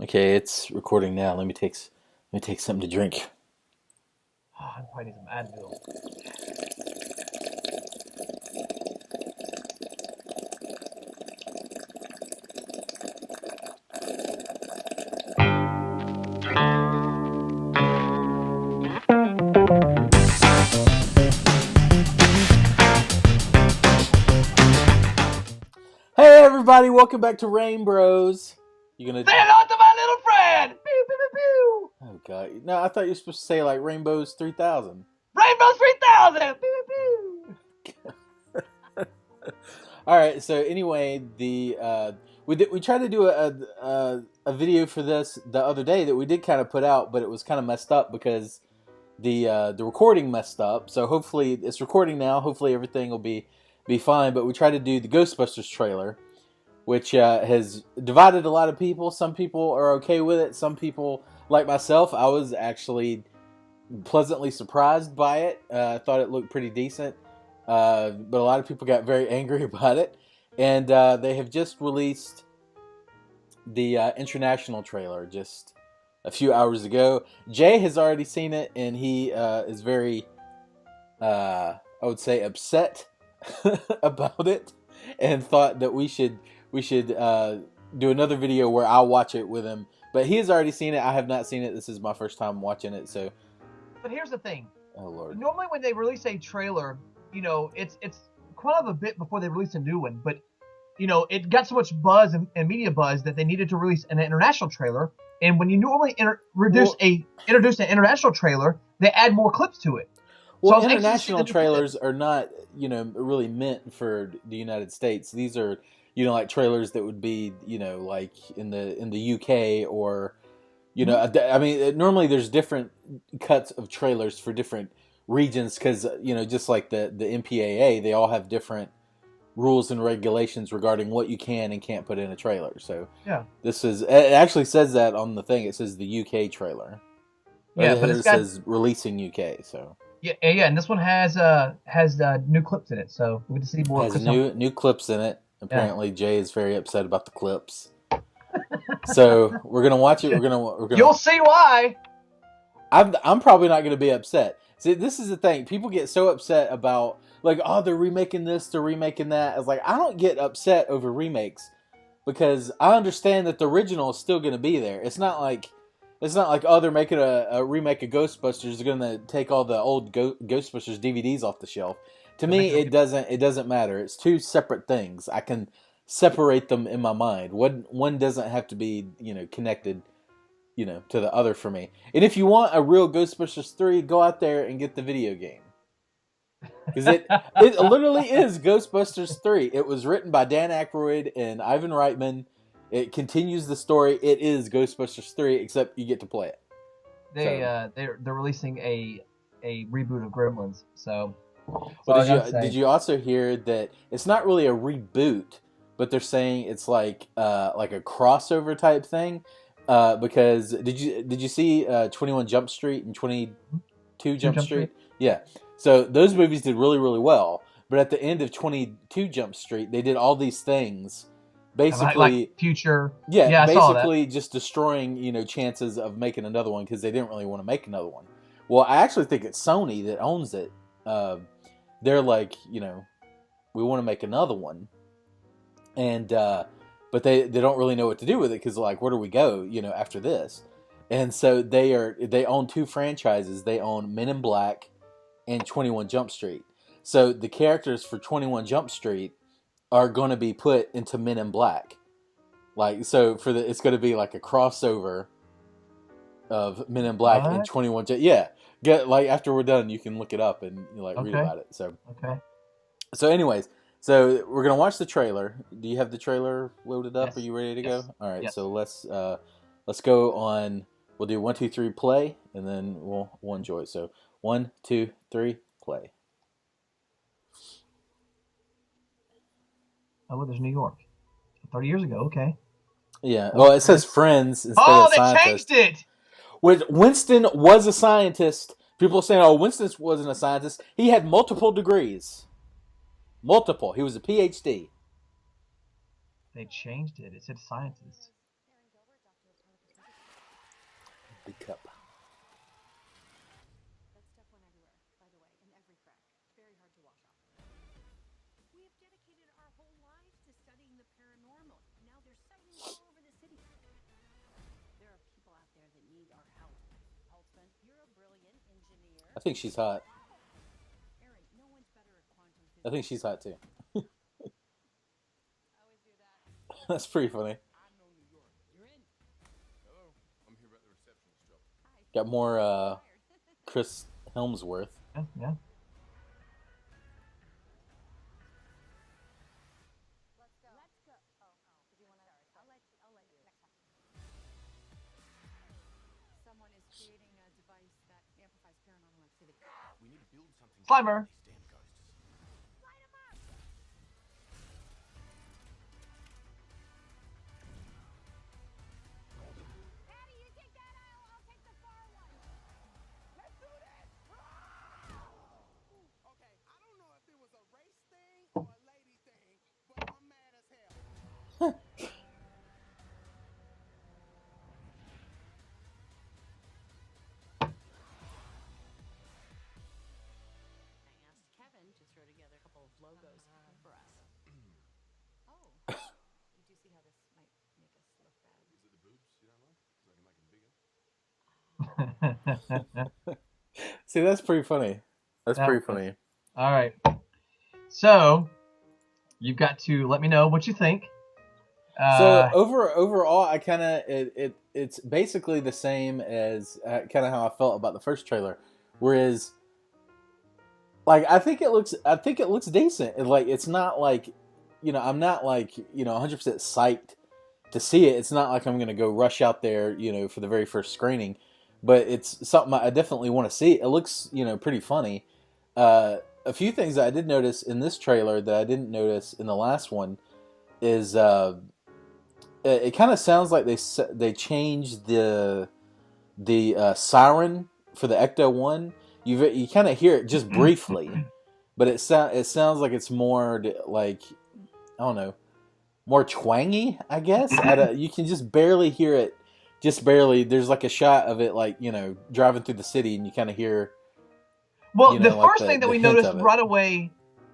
Okay, it's recording now. Let me take something to drink. Oh, I probably need some Advil. Hey everybody, welcome back to Rain Bros. You gonna? Say hello to my little friend! Pew, pew, pew, pew! Oh god, no! I thought you were supposed to say like Rainbows 3000. RainBros3000! Pew, pew, All right. So anyway, we tried to do a video for this the other day that we did kind of put out, but it was kind of messed up because the recording messed up. So hopefully it's recording now. Hopefully everything will be fine. But we tried to do the Ghostbusters trailer, which has divided a lot of people. Some people are okay with it. Some people, like myself, I was actually pleasantly surprised by it. I thought it looked pretty decent, but a lot of people got very angry about it. And they have just released the international trailer just a few hours ago. Jay has already seen it, and he is very, I would say, upset about it, and thought that we should do another video where I'll watch it with him. But he has already seen it. I have not seen it. This is my first time watching it. So, But here's the thing. oh lord. Normally when they release a trailer, it's quite a bit before they release a new one. But, it got so much buzz and media buzz that they needed to release an international trailer. And when you normally introduce an international trailer, they add more clips to it. Well, international trailers are not, really meant for the United States. These are, like trailers that would be, like in the UK or, I mean, normally there's different cuts of trailers for different regions because, just like the MPAA, they all have different rules and regulations regarding what you can and can't put in a trailer. So Yeah. it actually says that on the thing. It says the UK trailer. Yeah, but it says releasing UK. So yeah, and this one has new clips in it, so we get to see more. has new clips in it. Apparently, Jay is very upset about the clips. So we're gonna watch it. We're gonna. You'll see why. I'm probably not gonna be upset. See, this is the thing. People get so upset about like, oh, they're remaking this, they're remaking that. It's like I don't get upset over remakes because I understand that the original is still gonna be there. It's not like oh, they're making a remake of Ghostbusters. They're gonna take all the old Ghostbusters DVDs off the shelf. To me, it doesn't matter. It's two separate things. I can separate them in my mind. One doesn't have to be connected to the other for me. And if you want a real Ghostbusters 3, go out there and get the video game. Because it literally is Ghostbusters 3. It was written by Dan Aykroyd and Ivan Reitman. It continues the story. It is Ghostbusters 3, except you get to play it. They're releasing a reboot of Gremlins. So did you also hear that it's not really a reboot, but they're saying it's like a crossover type thing? Because did you see 21 Jump Street and 22 Jump Street? Yeah. So those movies did really, really well. But at the end of 22 Jump Street, they did all these things. Basically, like future. Yeah, basically just destroying, chances of making another one because they didn't really want to make another one. Well, I actually think it's Sony that owns it. They're like, we want to make another one. And, but they don't really know what to do with it because like, where do we go, after this? And so they own two franchises. They own Men in Black and 21 Jump Street. So the characters for 21 Jump Street are going to be put into Men in Black. Like, so it's going to be like a crossover of Men in Black and 21 Jump. Yeah. Like after we're done, you can look it up and read about it. So, okay. So anyways, so we're going to watch the trailer. Do you have the trailer loaded up? Yes. Are you ready to go? All right. Yes. So let's go on. We'll do 1, 2, 3, play, and then we'll enjoy it. So 1, 2, 3, play. Oh, well, there's New York. 30 years ago, okay. Yeah, well, it says friends instead of scientists. Oh, they changed it! Which Winston was a scientist. People are saying, oh, Winston wasn't a scientist. He had multiple degrees. Multiple. He was a PhD. They changed it. It said scientist. I think she's hot. I think she's hot too. That's pretty funny. Got more Chris Helmsworth. Yeah. Slimer. See, that's pretty funny. That's pretty funny. All right. So, you've got to let me know what you think. So overall, I kind of it's basically the same as kind of how I felt about the first trailer. Whereas, like, I think it looks decent. Like, it's not like, I'm not like 100% psyched to see it. It's not like I'm gonna go rush out there, for the very first screening. But it's something I definitely want to see. It looks, pretty funny. A few things that I did notice in this trailer that I didn't notice in the last one is it kind of sounds like they changed the siren for the Ecto 1. You kind of hear it just briefly, but it sounds like it's more like, I don't know, more twangy, I guess. You can just barely hear it. Just barely. There's like a shot of it, like, driving through the city, and you kind of hear. Well, the first thing that we noticed right away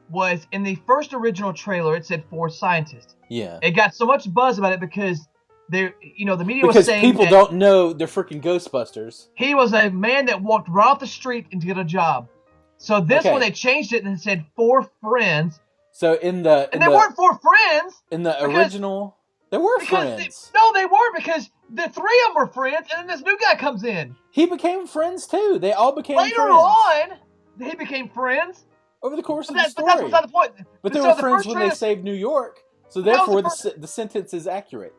was in the first original trailer, it said 4 scientists. Yeah. It got so much buzz about it because the media was saying people don't know they're freaking Ghostbusters. He was a man that walked right off the street and to get a job. So this one they changed it and it said 4 friends. So they weren't 4 friends. In the original, they were friends. They weren't, because the 3 of them were friends, and then this new guy comes in. He became friends too. They all became friends. Later on, he became friends. Over the course of the story. But that's beside the point. But they were friends when they saved New York, so therefore the sentence is accurate.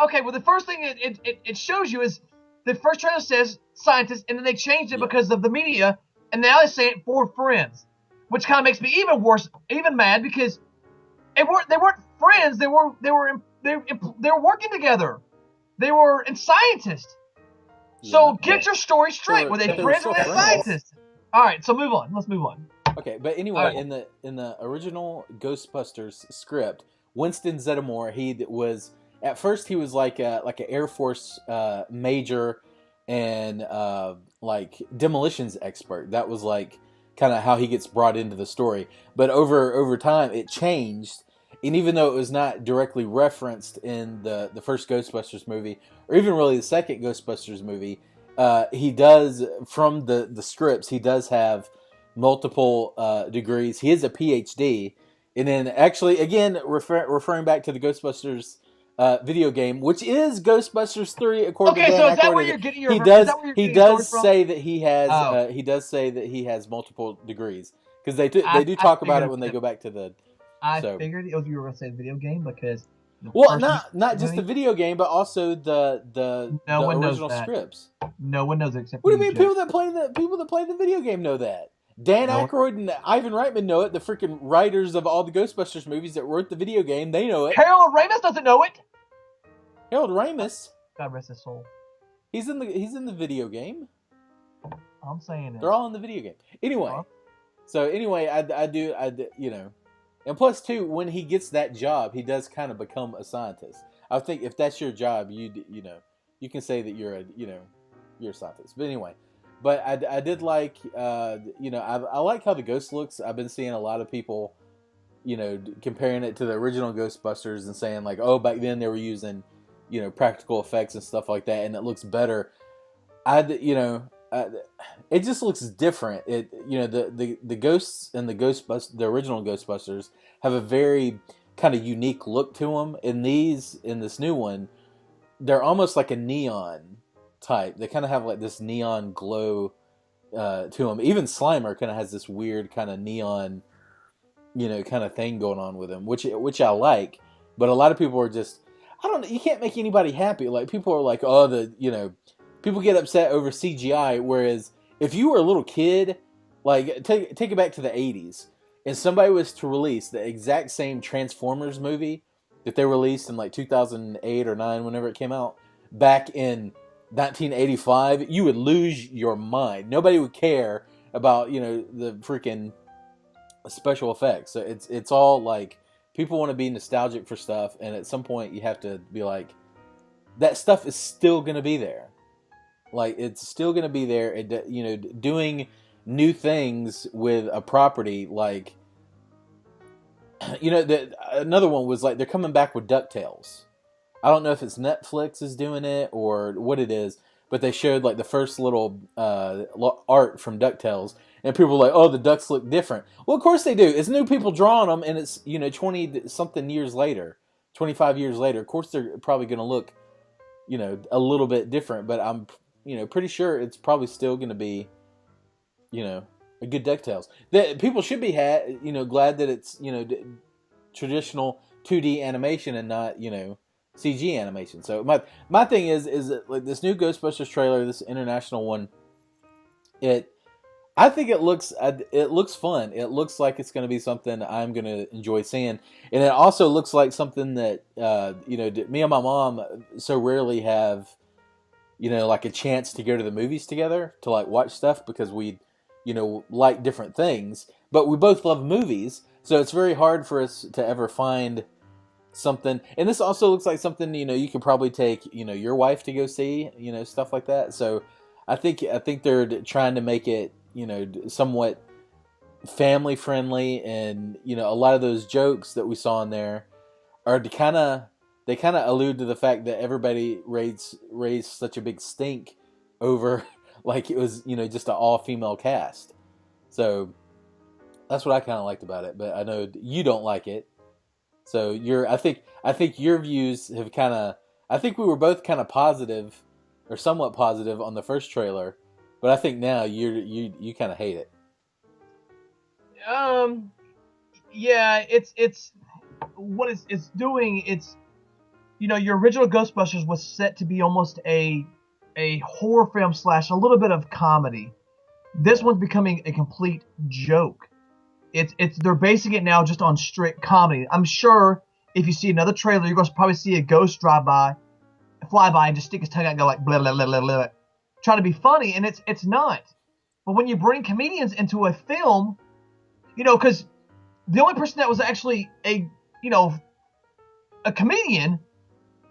Okay, well, the first thing it shows you is the first trailer says scientists, and then they changed it because of the media, and now they say it 4 friends, which kind of makes me even worse, even mad, because they weren't friends. They were working together. They were scientists. So get your story straight. Were they friends or were they scientists? All right, so move on. Let's move on. Okay, but anyway, in the original Ghostbusters script, Winston Zetamore, he was like an Air Force major and like demolitions expert. That was like kind of how he gets brought into the story. But over time, it changed. And even though it was not directly referenced in the first Ghostbusters movie, or even really the second Ghostbusters movie, he does, from the scripts, he does have multiple degrees. He is a PhD. And then actually, again, referring back to the Ghostbusters video game, which is Ghostbusters 3, according to Dan Aykroyd. Okay, so is that where you're getting your... He does say that he has... he does say that he has multiple degrees. Because they do talk about it when they go back to the... I figured you were going to say video game, because... Well, not just the video game, but also the original scripts. No one knows it except... What do you mean? People that play the video game know that. Dan Aykroyd and Ivan Reitman know it. The freaking writers of all the Ghostbusters movies that wrote the video game, they know it. Harold Ramis doesn't know it. Harold Ramis? God rest his soul. He's in the video game. I'm saying it. They're all in the video game. Anyway, I do, and plus too, when he gets that job, he does kind of become a scientist. I think if that's your job, you can say that you're a scientist. But anyway. But I did like, I like how the ghost looks. I've been seeing a lot of people, comparing it to the original Ghostbusters and saying like, oh, back then they were using, practical effects and stuff like that, and it looks better. it just looks different. It the ghosts and the original Ghostbusters have a very kind of unique look to them. In this new one, they're almost like a neon type. They kind of have like this neon glow to them. Even Slimer kind of has this weird kind of neon, kind of thing going on with him, which I like. But a lot of people are just, I don't know. You can't make anybody happy. Like people are like, oh, people get upset over CGI. Whereas if you were a little kid, like take it back to the 80s, and somebody was to release the exact same Transformers movie that they released in like 2008 or 9, whenever it came out, back in 1985, you would lose your mind. Nobody would care about the freaking special effects. So it's all like people want to be nostalgic for stuff, and at some point you have to be like, that stuff is still going to be there. Like it's still going to be there. Doing new things with a property, like another one was like they're coming back with DuckTales. I don't know if it's Netflix is doing it or what it is, but they showed like the first little art from DuckTales, and people were like, "Oh, the ducks look different." Well, of course they do. It's new people drawing them, and it's 20 something years later, 25 years later. Of course they're probably going to look, a little bit different, but I'm pretty sure it's probably still going to be, a good DuckTales. That people should be glad that it's traditional 2D animation and not CG animation. So my thing is that, like, this new Ghostbusters trailer, this international one, I think it looks fun. It looks like it's going to be something I'm going to enjoy seeing, and it also looks like something that me and my mom so rarely have like a chance to go to the movies together to like watch stuff, because we like different things, but we both love movies, so it's very hard for us to ever find something. And this also looks like something you could probably take your wife to go see, stuff like that. So I think they're trying to make it somewhat family friendly, and a lot of those jokes that we saw in there are they kind of allude to the fact that everybody raised such a big stink over like it was just an all-female cast. So that's what I kind of liked about it, but I know you don't like it. So I think your views have I think we were both kind of positive or somewhat positive on the first trailer, but I think now you kind of hate it. Yeah, it's what it's doing. It's your original Ghostbusters was set to be almost a horror film / a little bit of comedy. This one's becoming a complete joke. They're basing it now just on strict comedy. I'm sure if you see another trailer, you're going to probably see a ghost fly by, and just stick his tongue out and go like blah blah blah blah blah, try to be funny, and it's not. But when you bring comedians into a film, because the only person that was actually a comedian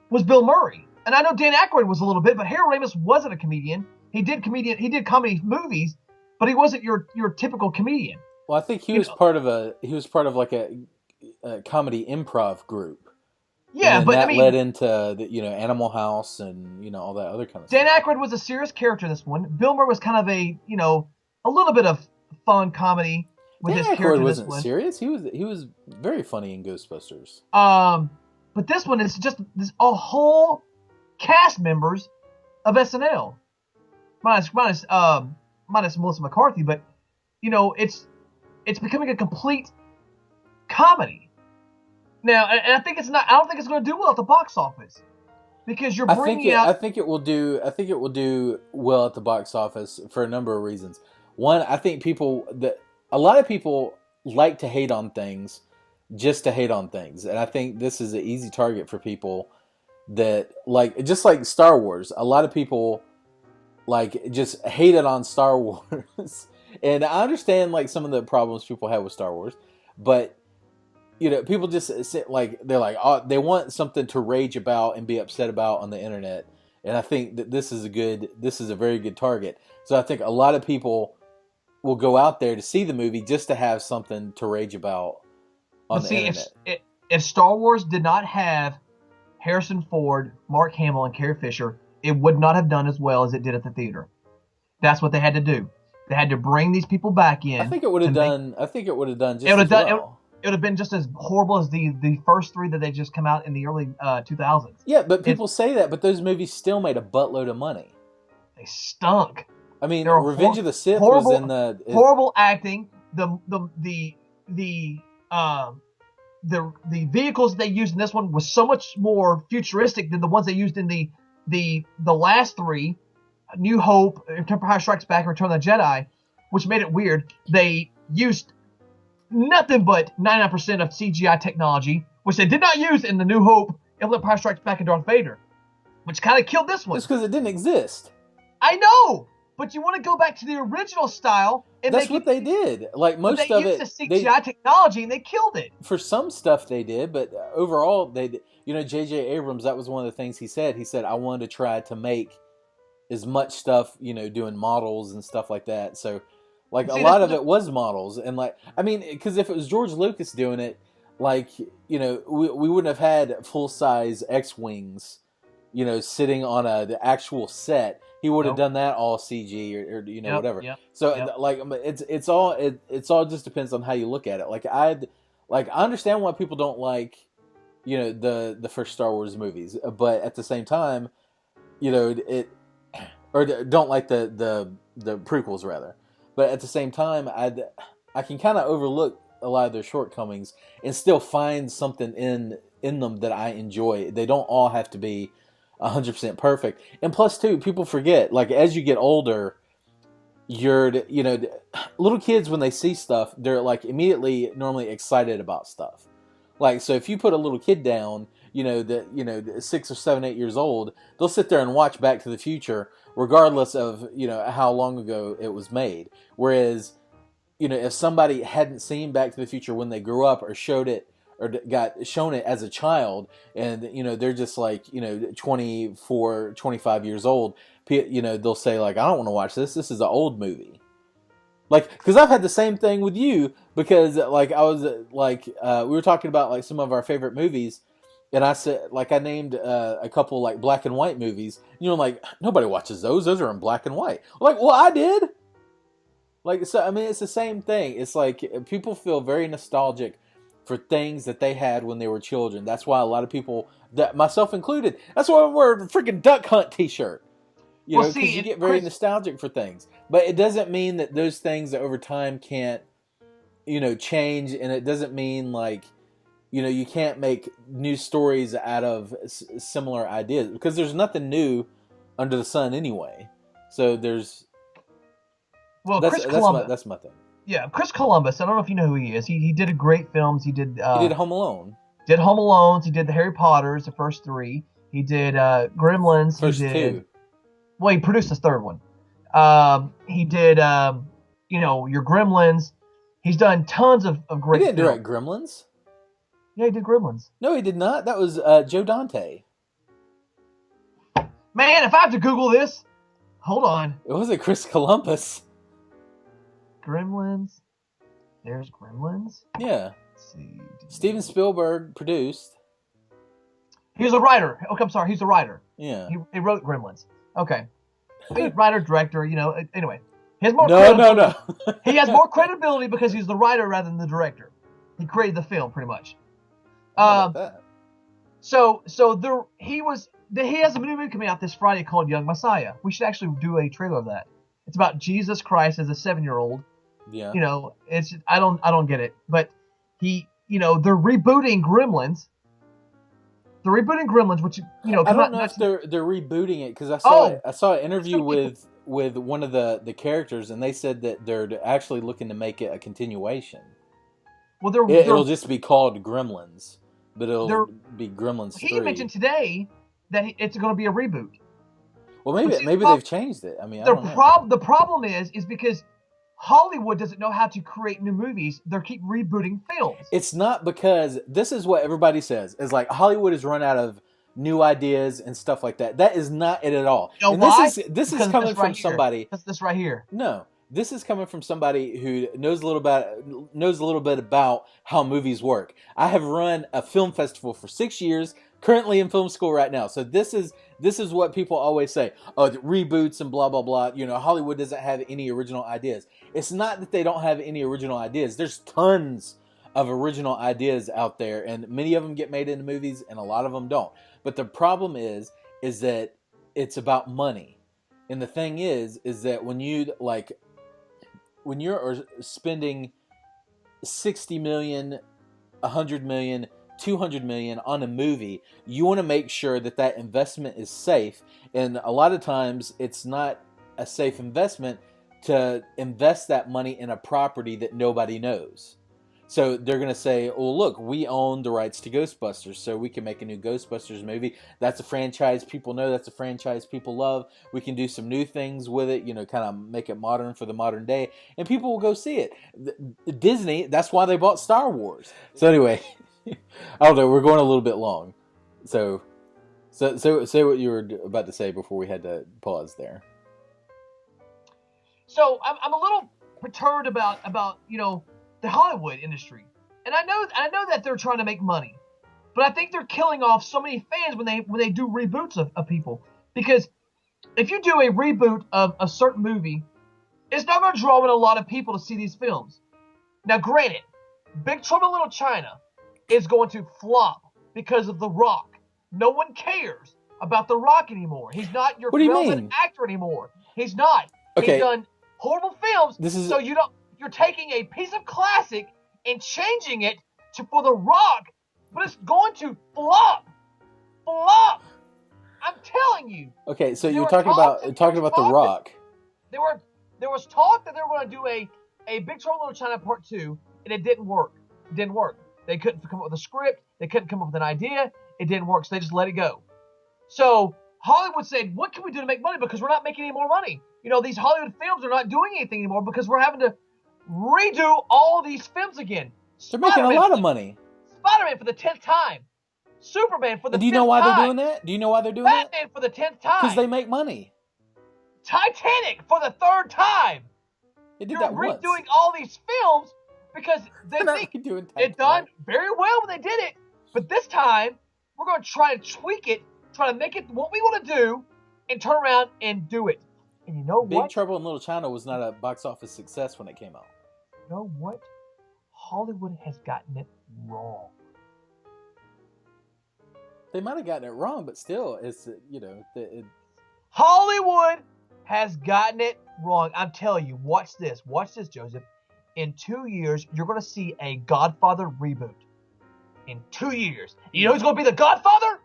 was Bill Murray. And I know Dan Aykroyd was a little bit, but Harold Ramis wasn't a comedian. He did comedy movies, but he wasn't your typical comedian. Well, I think he was part of like a comedy improv group. Yeah, but that led into the Animal House and all that other kind of Dan stuff. Aykroyd was a serious character in this one. Bill Murray was kind of a little bit of fun comedy with Dan his character. Aykroyd wasn't serious. He was very funny in Ghostbusters. But this one is just a whole cast members of SNL, minus Melissa McCarthy. But it's becoming a complete comedy now, and I think it's not. I don't think it's going to do well at the box office, because you're bringing out. I think it will do well at the box office for a number of reasons. One, I think a lot of people like to hate on things just to hate on things, and I think this is an easy target for people that just like Star Wars. A lot of people just hated on Star Wars. And I understand some of the problems people have with Star Wars, but people just they're like, oh, they want something to rage about and be upset about on the internet. And I think that this is a very good target. So I think a lot of people will go out there to see the movie just to have something to rage about on the internet. If Star Wars did not have Harrison Ford, Mark Hamill, and Carrie Fisher, it would not have done as well as it did at the theater. That's what they had to do. They had to bring these people back I in think it would have to make. done. I think it would have done It just would have as done. well. It would have been just as horrible as the first three that they just come out in the early 2000s. Yeah, but people say that, but those movies still made a buttload of money. They stunk. I mean, They were Revenge of the Sith horrible, was in the horrible acting. The vehicles they used in this one was so much more futuristic than the ones they used in the last three, New Hope, Empire Strikes Back, and Return of the Jedi, which made it weird. They used nothing but 99% of CGI technology, which they did not use in the New Hope, Empire Strikes Back, and Darth Vader, which kind of killed this one. Just because it didn't exist. I know, but you want to go back to the original style, and that's what they did. Like most of it, they used the CGI technology, and they killed it. For some stuff, they did, but overall, they. You know, J.J. Abrams. That was one of the things he said. He said, "I wanted to try to make as much stuff, you know, doing models and stuff like that." So, like a lot of it was models, and like I mean, because if it was George Lucas doing it, like you know, we wouldn't have had full size X-wings, you know, sitting on the actual set. He would have done that all CG or you know whatever. So like it's all just depends on how you look at it. Like I understand why people don't like, you know, the first Star Wars movies, but at the same time, you know, or don't like the prequels rather. But at the same time, I can kind of overlook a lot of their shortcomings and still find something in them that I enjoy. They don't all have to be 100% perfect. And plus too, people forget, like as you get older, you know, little kids when they see stuff, they're like immediately normally excited about stuff. Like, so if you put a little kid down, you know, 6 or 7, 8 years old, they'll sit there and watch Back to the Future regardless of, you know, how long ago it was made. Whereas, you know, if somebody hadn't seen Back to the Future when they grew up or showed it or got shown it as a child, and you know they're just like, you know, 24, 25 years old, you know, they'll say like, I don't want to watch this. This is an old movie. Like, because I've had the same thing with you, because like I was like we were talking about like some of our favorite movies, and I said like I named a couple like black and white movies. You know, like nobody watches those. Those are in black and white. Like, well, I did. Like, so I mean, it's the same thing. It's like people feel very nostalgic for things that they had when they were children. That's why a lot of people, that myself included, that's why I wear a freaking Duck Hunt t-shirt. You know, because you get very nostalgic for things. But it doesn't mean that those things over time can't, you know, change. And it doesn't mean like, you know, you can't make new stories out of similar ideas. Because there's nothing new under the sun anyway. So there's... Well, that's my thing. Yeah, Chris Columbus. I don't know if you know who he is. He did great films. He did Home Alone. Did Home Alone. He did the Harry Potters, the first three. He did Gremlins. First two. Well, he produced the third one. He did, you know, your Gremlins. He's done tons of great films. He didn't direct Gremlins. Yeah, he did Gremlins. No, he did not. That was Joe Dante. Man, if I have to Google this, hold on. It wasn't Chris Columbus. Gremlins. There's Gremlins. Yeah. Let's see. Steven Spielberg produced. He was a writer. Okay, I'm sorry. He's a writer. Yeah. He wrote Gremlins. Okay. He's writer, director, you know. Anyway. He has more No. He has more credibility because he's the writer rather than the director. He created the film, pretty much. So he has a new movie coming out this Friday called Young Messiah. We should actually do a trailer of that. It's about Jesus Christ as a 7-year-old. Yeah. You know, it's I don't get it, but they're rebooting Gremlins. They're rebooting Gremlins, which you know. I don't know if they're rebooting it because I saw an interview with one of the characters, and they said that they're actually looking to make it a continuation. Well, it'll just be called Gremlins, but it'll be Gremlins 3. He mentioned today that it's going to be a reboot. Well, maybe they've changed it. I mean, the problem is because Hollywood doesn't know how to create new movies. They keep rebooting films. It's not because this is what everybody says. Is like Hollywood has run out of new ideas and stuff like that. That is not it at all. You know why? This is coming from somebody. That's this right here. No, this is coming from somebody who knows a little bit about how movies work. I have run a film festival for 6 years, currently in film school right now. So this is what people always say. Oh, the reboots and blah blah blah. You know, Hollywood doesn't have any original ideas. It's not that they don't have any original ideas. There's tons of original ideas out there, and many of them get made into movies, and a lot of them don't. But the problem is that it's about money. And the thing is that when you're spending 60 million, 100 million, 200 million on a movie, you want to make sure that that investment is safe. And a lot of times it's not a safe investment to invest that money in a property that nobody knows. So they're going to say, oh, look, we own the rights to Ghostbusters, so we can make a new Ghostbusters movie. That's a franchise people know. That's a franchise people love. We can do some new things with it, you know, kind of make it modern for the modern day, and people will go see it. Disney, that's why they bought Star Wars. So anyway, I don't know, we're going a little bit long. So say what you were about to say before we had to pause there. So I'm a little perturbed about you know, the Hollywood industry, and I know that they're trying to make money, but I think they're killing off so many fans when they do reboots of people. Because if you do a reboot of a certain movie, it's not going to draw in a lot of people to see these films. Now, granted, Big Trouble in Little China is going to flop because of The Rock. No one cares about The Rock anymore. He's not your relevant actor anymore. He's not. Okay. He's done horrible films. So you're taking a piece of classic and changing it for The Rock, but it's going to flop. I'm telling you. Okay, so you're talking about The Rock. There was talk that they were going to do a Big Trouble in Little China Part 2, and it didn't work. They couldn't come up with a script. They couldn't come up with an idea. It didn't work, so they just let it go. So Hollywood said, what can we do to make money? Because we're not making any more money. You know, these Hollywood films are not doing anything anymore because we're having to redo all these films again. They're making a lot of money. Spider-Man for the 10th time. Superman for the 5th time. Do you know why they're doing that? Do you know why they're doing that? Batman for the 10th time. Because they make money. Titanic for the 3rd time. They did that once. You're redoing all these films because they think it done very well when they did it. But this time, we're going to try to tweak it, try to make it what we want to do, and turn around and do it. And you know what? Big Trouble in Little China was not a box office success when it came out. You know what? Hollywood has gotten it wrong. They might have gotten it wrong, but still, it's, you know... Hollywood has gotten it wrong. I'm telling you, watch this. Watch this, Joseph. In 2 years, you're going to see a Godfather reboot. In 2 years. You know who's going to be the Godfather?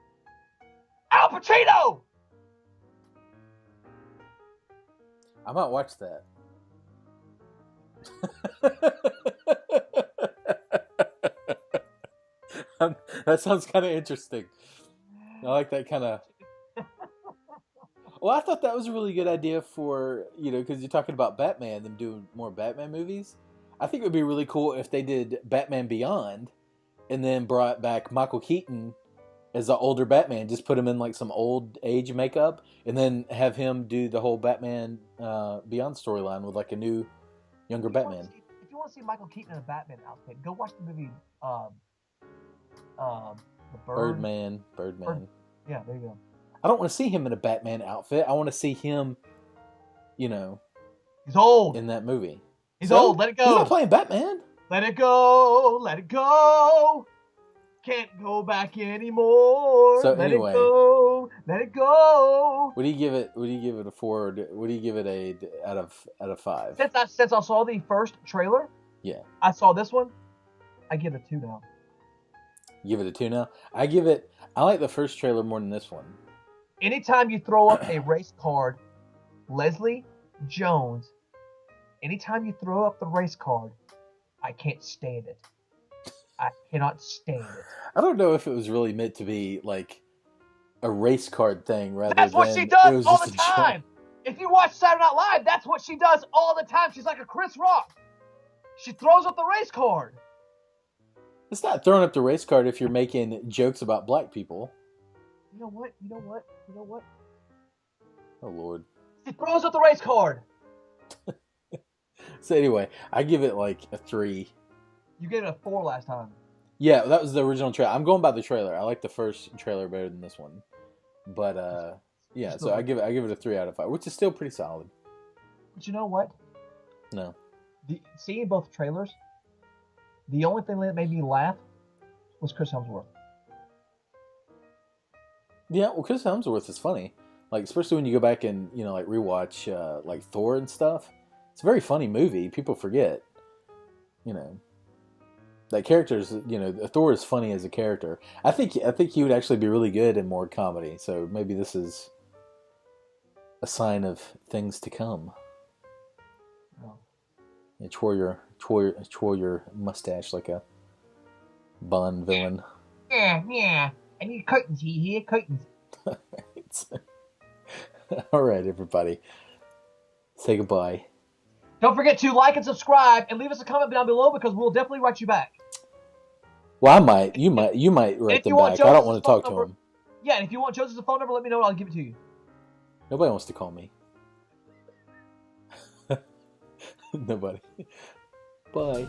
Al Pacino! I might watch that. That sounds kind of interesting. I like that kind of... Well, I thought that was a really good idea for, you know, because you're talking about Batman, them doing more Batman movies. I think it would be really cool if they did Batman Beyond and then brought back Michael Keaton as the older Batman. Just put him in like some old age makeup and then have him do the whole Batman Beyond storyline with like a new, younger Batman. If you want to see Michael Keaton in a Batman outfit, go watch the movie The Birdman. Yeah, there you go. I don't want to see him in a Batman outfit. I want to see him, you know... He's old. In that movie. He's old. Let it go. He's not playing Batman. Let it go. Let it go. Can't go back anymore. So let anyway, it go. Let it go. Would you give it a 4? Would you give it a out of 5? Since I saw the first trailer, yeah, I saw this one. I give it a 2 now. You give it a 2 now. I like the first trailer more than this one. Anytime you throw up a race card, Leslie Jones. Anytime you throw up the race card, I can't stand it. I cannot stand it. I don't know if it was really meant to be like a race card thing rather That's than... what she does all the a time. joke. If you watch Saturday Night Live, that's what she does all the time. She's like a Chris Rock. She throws up the race card. It's not throwing up the race card if you're making jokes about black people. You know what? Oh, Lord. She throws up the race card. So anyway, I give it like a 3. You gave it a 4 last time. Yeah, that was the original trailer. I'm going by the trailer. I like the first trailer better than this one. But yeah, so I give it a 3 out of 5, which is still pretty solid. But you know what? No. Seeing both trailers, the only thing that made me laugh was Chris Hemsworth. Yeah, well, Chris Hemsworth is funny. Like, especially when you go back and, you know, like, rewatch, like, Thor and stuff. It's a very funny movie. People forget. You know. That character's, you know, Thor is funny as a character. I think he would actually be really good in more comedy. So maybe this is a sign of things to come. Oh. Yeah, twirl your mustache like a Bond villain. Yeah. I need curtains. You hear curtains? All right, everybody. Say goodbye. Don't forget to like and subscribe and leave us a comment down below because we'll definitely write you back. Well, I might. You might write them back. I don't want to talk to them. Yeah, and if you want Joseph's phone number, let me know and I'll give it to you. Nobody wants to call me. Nobody. Bye.